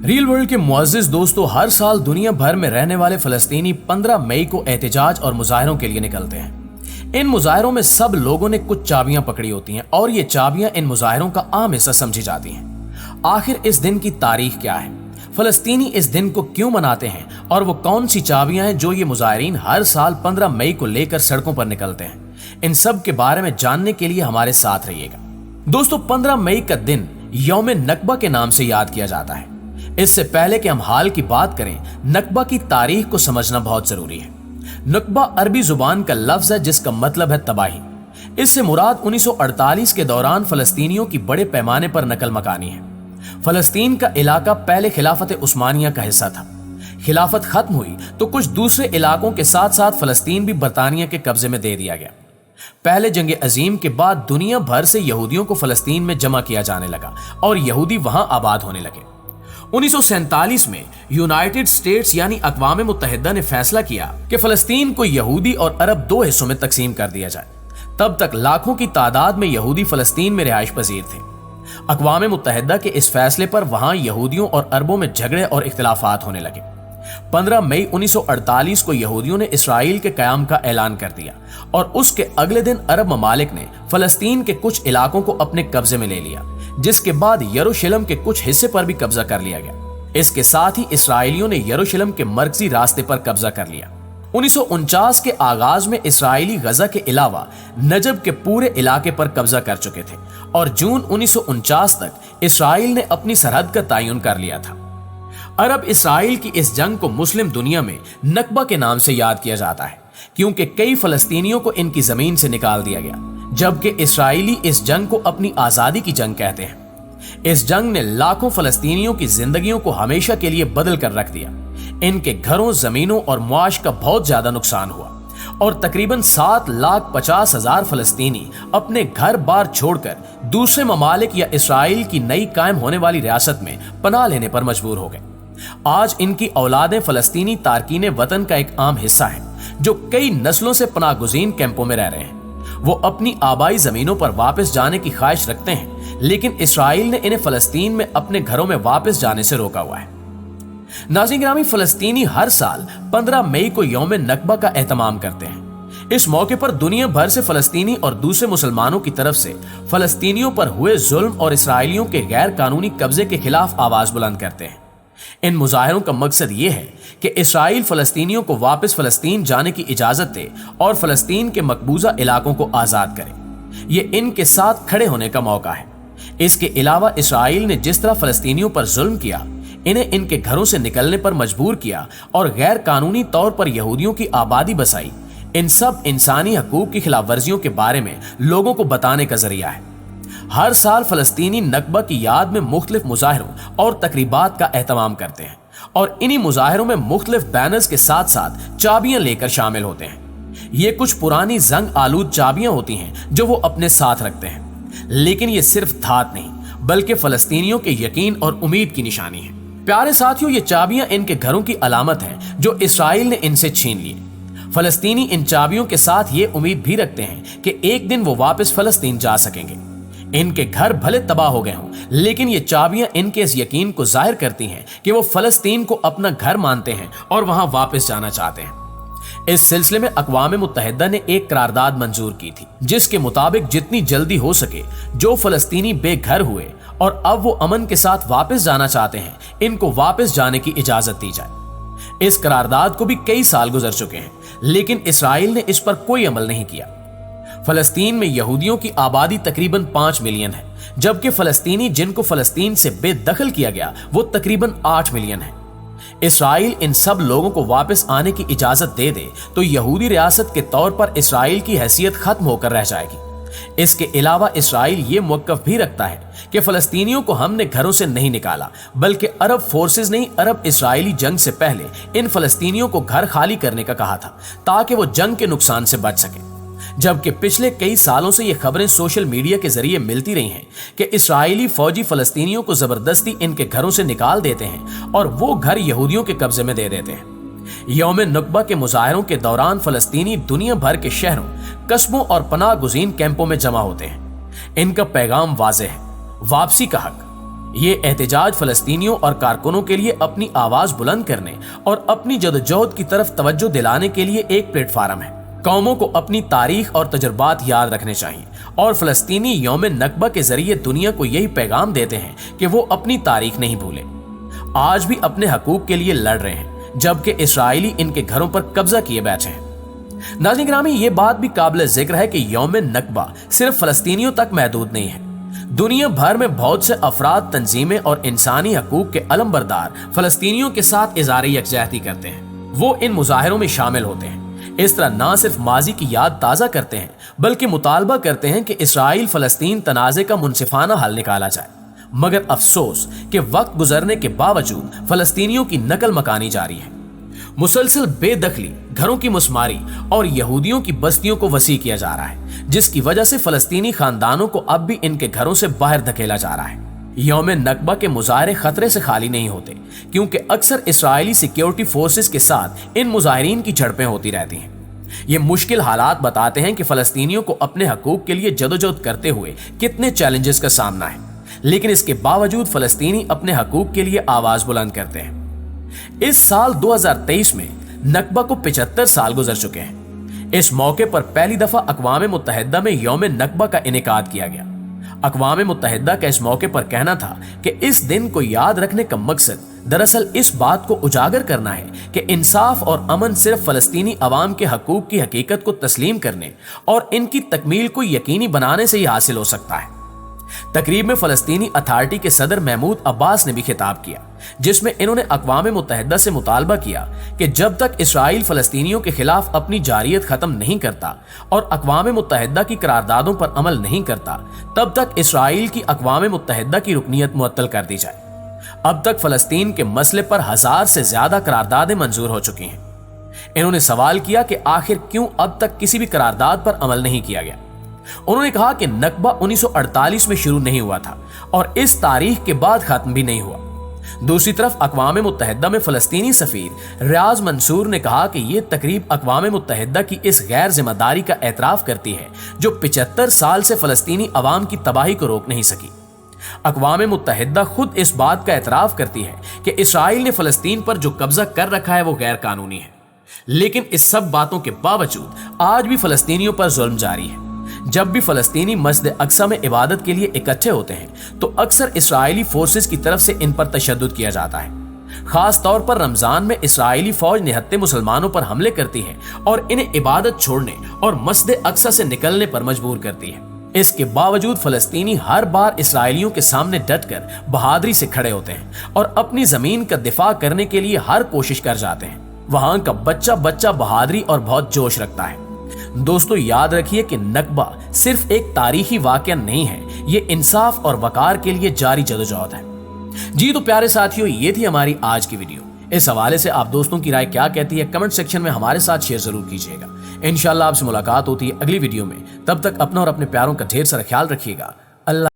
Real world के मुअज़्ज़िज़ दोस्तों, हर साल दुनिया भर में रहने वाले फलस्तीनी 15 मई को एहतिजाज और मुजाहरों के लिए निकलते हैं। इन मुजाहरों में सब लोगों ने कुछ चाबियां पकड़ी होती हैं और ये चाबियां इन मुजाहरों का आम हिस्सा समझी जाती हैं। आखिर इस दिन की तारीख क्या है, फलस्तीनी इस दिन को क्यों मनाते हैं और वो कौन सी चाबियां हैं जो ये मुजाहिरीन हर साल 15 मई को लेकर सड़कों पर निकलते हैं, इन सब के बारे में जानने के लिए हमारे साथ रहिएगा। दोस्तों, 15 मई का दिन यौम नकबा के नाम से याद किया जाता है। इससे पहले कि हम हाल की बात करें, नकबा की तारीख को समझना बहुत जरूरी है। नकबा अरबी जुबान का लफ्ज है जिसका मतलब है तबाही। इससे मुराद 1948 के दौरान फलस्तीनियों की बड़े पैमाने पर नकल मकानी है। फलस्तीन का इलाका पहले खिलाफत उस्मानिया का हिस्सा था। खिलाफत खत्म हुई तो कुछ दूसरे इलाकों के साथ साथ फलस्तीन भी बरतानिया के कब्जे में दे दिया गया। पहले जंग अजीम के बाद दुनिया भर से यहूदियों को फलस्तीन में जमा किया जाने लगा और यहूदी वहां आबाद होने लगे। 1947 में यूनाइटेड स्टेट्स यानी अक़वाम मुत्तहिदा ने फैसला किया कि फलस्तीन को यहूदी और अरब दो हिस्सों में तकसीम कर दिया जाए। तब तक लाखों की तादाद में यहूदी फलस्तीन में रिहाइश पजीर थे। अक़वाम मुत्तहिदा के इस फैसले पर वहां यहूदियों और अरबों में झगड़े और इख्तिलाफात होने लगे। 15 मई 1948 को यहूदियों ने इसराइल के क़याम का ऐलान कर दिया और उसके अगले दिन अरब ममालिक ने फलस्तीन के कुछ इलाकों को अपने कब्जे में ले लिया, जिसके बाद यरूशलेम के कुछ हिस्से पर भी कब्जा कर लिया गया। इसके साथ ही इसराइलियों ने यरूशलेम के मरकजी रास्ते पर कब्जा कर लिया। 1949 के आगाज में इसराइली गजा के अलावा नजब के पूरे इलाके पर कब्जा कर चुके थे और जून 1949 तक इसराइल ने अपनी सरहद का तयन कर लिया था। अरब इसराइल की इस जंग को मुस्लिम दुनिया में नकबा के नाम से याद किया जाता है, क्योंकि कई फलस्तीनियों को इनकी जमीन से निकाल दिया गया, जबकि इसराइली इस जंग को अपनी आजादी की जंग कहते हैं। इस जंग ने लाखों फलस्तीनियों की जिंदगियों को हमेशा के लिए बदल कर रख दिया। इनके घरों, जमीनों और मुआश का बहुत ज्यादा नुकसान हुआ और तकरीबन 7,50,000 फलस्तीनी अपने घर बार छोड़कर दूसरे ममालिक या इसराइल की नई कायम होने वाली रियासत में पनाह लेने पर मजबूर हो गए। आज इनकी औलादें फलस्तीनी तारकीन वतन का एक आम हिस्सा हैं, जो कई नस्लों से पनाह गुज़ीन कैंपों में रह रहे हैं। वो अपनी आबाई जमीनों पर वापस जाने की ख्वाहिश रखते हैं, लेकिन इसराइल ने इन्हें फलस्तीन में अपने घरों में वापस जाने से रोका हुआ है। नाज़रीन गिरामी, फलस्तीनी हर साल 15 मई को यौम नकबा का एहतमाम करते हैं। इस मौके पर दुनिया भर से फलस्तीनी और दूसरे मुसलमानों की तरफ से फलस्तीनियों पर हुए जुल्म और इसराइलियों के गैर कानूनी कब्जे के खिलाफ आवाज बुलंद करते हैं। इन मुजाहिरों का मकसद ये है कि इसराइल फलस्तीनियों को वापस फलस्तीन जाने की इजाजत दे और फलस्तीन के मकबूजा इलाकों को आजाद करे। ये इनके साथ खड़े होने का मौका है। इसके अलावा इसराइल ने जिस तरह फलस्तीनियों पर जुल्म किया, इन्हें इनके घरों से निकलने पर मजबूर किया और गैर कानूनी तौर पर यहूदियों की आबादी बसाई, इन सब इंसानी हकूक की खिलाफ वर्जियों के बारे में लोगों को बताने का जरिया है। हर साल फलस्तीनी नकबा की याद में मुख्तलिफ मुजाहिरों और तकरीबात का एहतमाम करते हैं और इन्हीं मुजाहिरों में मुख्तलिफ बैनर्स के साथ साथ चाबियां लेकर शामिल होते हैं। ये कुछ पुरानी जंग आलूद चाबियां होती हैं जो वो अपने साथ रखते हैं, लेकिन ये सिर्फ धात नहीं बल्कि फलस्तीनियों के यकीन और उम्मीद की निशानी है। प्यारे साथियों, ये चाबियां इनके घरों की अलामत है जो इसराइल ने इनसे छीन ली। फलस्तीनी इन चाबियों के साथ ये उम्मीद भी रखते हैं कि एक दिन वो वापस फलस्तीन जा सकेंगे। इनके घर भले तबाह हो गए हों, लेकिन ये चाबियां इनके इस यकीन को जाहिर करती हैं कि वो फलस्तीन को अपना घर मानते हैं और वहां वापस जाना चाहते हैं। इस सिलसिले में अक़वाम मुत्तहिदा ने एक करारदाद मंजूर की थी, जिसके मुताबिक जितनी जल्दी हो सके जो फलस्तीनी बेघर हुए और अब वो अमन के साथ वापस जाना चाहते हैं, इनको वापस जाने की इजाजत दी जाए। इस करारदाद को भी कई साल गुजर चुके हैं, लेकिन इसराइल ने इस पर कोई अमल नहीं किया। फलस्तीन में यहूदियों की आबादी तकरीबन 5 मिलियन है, जबकि फलस्तीनी जिनको फलस्तीन से बेदखल किया गया वो तकरीबन 8 मिलियन है। इसराइल इन सब लोगों को वापस आने की इजाजत दे दे तो यहूदी रियासत के तौर पर इसराइल की हैसियत खत्म होकर रह जाएगी। इसके अलावा इसराइल ये मौक़िफ़ भी रखता है कि फलस्तीनियों को हमने घरों से नहीं निकाला, बल्कि अरब फोर्सेस ने अरब इसराइली जंग से पहले इन फलस्तीनियों को घर खाली करने का कहा था, ताकि वो जंग के नुकसान से बच सके। जबकि पिछले कई सालों से ये खबरें सोशल मीडिया के जरिए मिलती रही हैं कि इसराइली फौजी फलस्तीनियों को जबरदस्ती इनके घरों से निकाल देते हैं और वो घर यहूदियों के कब्जे में दे देते हैं। यौम नकबा के मुजाहिरों के दौरान फलस्तीनी दुनिया भर के शहरों, कस्बों और पनाह गुज़ीन कैंपों में जमा होते हैं। इनका पैगाम वाज़ेह है, वापसी का हक। ये एहतजाज फलस्तीनियों और कारकुनों के लिए अपनी आवाज बुलंद करने और अपनी जदोजहद की तरफ तवज्जो दिलाने के लिए एक प्लेटफार्म है। कौमों को अपनी तारीख और तजुर्बात याद रखने चाहिए और फलस्तीनी यौम नकबा के जरिए दुनिया को यही पैगाम देते हैं कि वो अपनी तारीख नहीं भूले। आज भी अपने हकूक के लिए लड़ रहे हैं, जबकि इसराइली इनके घरों पर कब्जा किए बैठे हैं। नाज़रीन गिरामी, ये बात भी काबिल जिक्र है कि यौम नकबा सिर्फ फलस्तीनियों तक महदूद नहीं है। दुनिया भर में बहुत से अफराद, तंजीमें और इंसानी हकूक के अलमबरदार फलस्तीनियों के साथ इज़हार यकजहती करते हैं। वो इन मुजाहिरों में शामिल होते हैं। इस तरह ना सिर्फ माजी की याद ताज़ा करते हैं, बल्कि मुतालबा करते हैं कि इसराइल फलस्तीन तनाज़े का मुनसिफाना हल निकाला जाए। मगर अफसोस कि वक्त गुजरने के बावजूद फलस्तीनियों की नकल मकानी जारी है। मुसलसल बेदखली, घरों की मुस्मारी और यहूदियों की बस्तियों को वसी किया जा रहा है, जिसकी वजह से फलस्तीनी खानदानों को अब भी इनके घरों से बाहर धकेला जा रहा है। यौम नकबा के मुजाहरे खतरे से खाली नहीं होते, क्योंकि अक्सर इस्राएली सिक्योरिटी फोर्सेस के साथ इन मुजाहिरीन की झड़पें होती रहती हैं। ये मुश्किल हालात बताते हैं कि फलस्तीनियों को अपने हकूक के लिए जदोजहद करते हुए कितने चैलेंजेस का सामना है, लेकिन इसके बावजूद फलस्तीनी अपने हकूक के लिए आवाज बुलंद करते हैं। इस साल 2023 में नकबा को 75 साल गुजर चुके हैं। इस मौके पर पहली दफा अक़वाम मुत्तहिदा में यौम नकबा का इनेकाद किया गया। अक़वाम मुत्तहिदा का इस मौके पर कहना था कि इस दिन को याद रखने का मकसद दरअसल इस बात को उजागर करना है कि इंसाफ और अमन सिर्फ फलस्तीनी अवाम के हकूक की हकीकत को तस्लीम करने और इनकी तकमील को यकीनी बनाने से ही हासिल हो सकता है। तकरीब में फलस्तीनी अथॉरिटी के सदर महमूद अब्बास ने भी खिताब किया, जिसमें इन्होंने अक़वाम मुत्तहिदा से मुतालबा किया कि जब तक इसराइल फलस्तीनियों के खिलाफ अपनी जारियत खत्म नहीं करता और अक़वाम मुत्तहिदा की करारदादों पर अमल नहीं करता, तब तक इसराइल की अक़वाम मुत्तहिदा की रुकनीत मुअत्तल कर दी जाए। अब तक फलस्तीन के मसले पर 1000 से ज्यादा करारदादें मंजूर हो चुकी हैं। इन्होंने सवाल किया कि आखिर क्यों अब तक किसी भी करारदाद पर अमल नहीं किया गया। उन्होंने कहा कि नकबा 1948 में शुरू नहीं हुआ था और इस तारीख के बाद खत्म भी नहीं हुआ। दूसरी तरफ अक़वाम मुत्तहिदा में फलस्तीनी सफीर रियाज मंसूर ने कहा कि यह तकरीब अक़वाम मुत्तहिदा की इस गैर जिम्मेदारी का एतराफ करती है जो 75 साल से फलस्तीनी अवाम की तबाही को रोक नहीं सकी। अक़वाम मुत्तहिदा खुद इस बात का एतराफ करती है कि इसराइल ने फलस्तीन पर जो कब्जा कर रखा है वो गैर कानूनी है, लेकिन इस सब बातों के बावजूद आज भी फलस्तीनियों पर जुल्म जारी है। जब भी फलस्तीनी मस्जिद अक्सा में इबादत के लिए इकट्ठे होते हैं तो अक्सर इसराइली फोर्सेस की तरफ से इन पर तशद्दुद किया जाता है। खास तौर पर रमजान में इसराइली फौज निहत्ते मुसलमानों पर हमले करती है और इन्हें इबादत छोड़ने और मस्जिद अक्सा से निकलने पर मजबूर करती है। इसके बावजूद फलस्तीनी हर बार इसराइलियों के सामने डटकर बहादुरी से खड़े होते हैं और अपनी जमीन का दिफा करने के लिए हर कोशिश कर जाते हैं। वहां का बच्चा बच्चा बहादुरी और बहुत जोश रखता है। दोस्तों, याद रखिए कि नकबा सिर्फ एक तारीखी वाकया नहीं है, ये इंसाफ और वकार के लिए जारी जदोजहद है। जी तो प्यारे साथियों, ये थी हमारी आज की वीडियो। इस हवाले से आप दोस्तों की राय क्या कहती है कमेंट सेक्शन में हमारे साथ शेयर जरूर कीजिएगा। इंशाल्लाह आपसे मुलाकात होती है अगली वीडियो में। तब तक अपना और अपने प्यारों का ढेर सारा ख्याल रखिएगा। अल्लाह।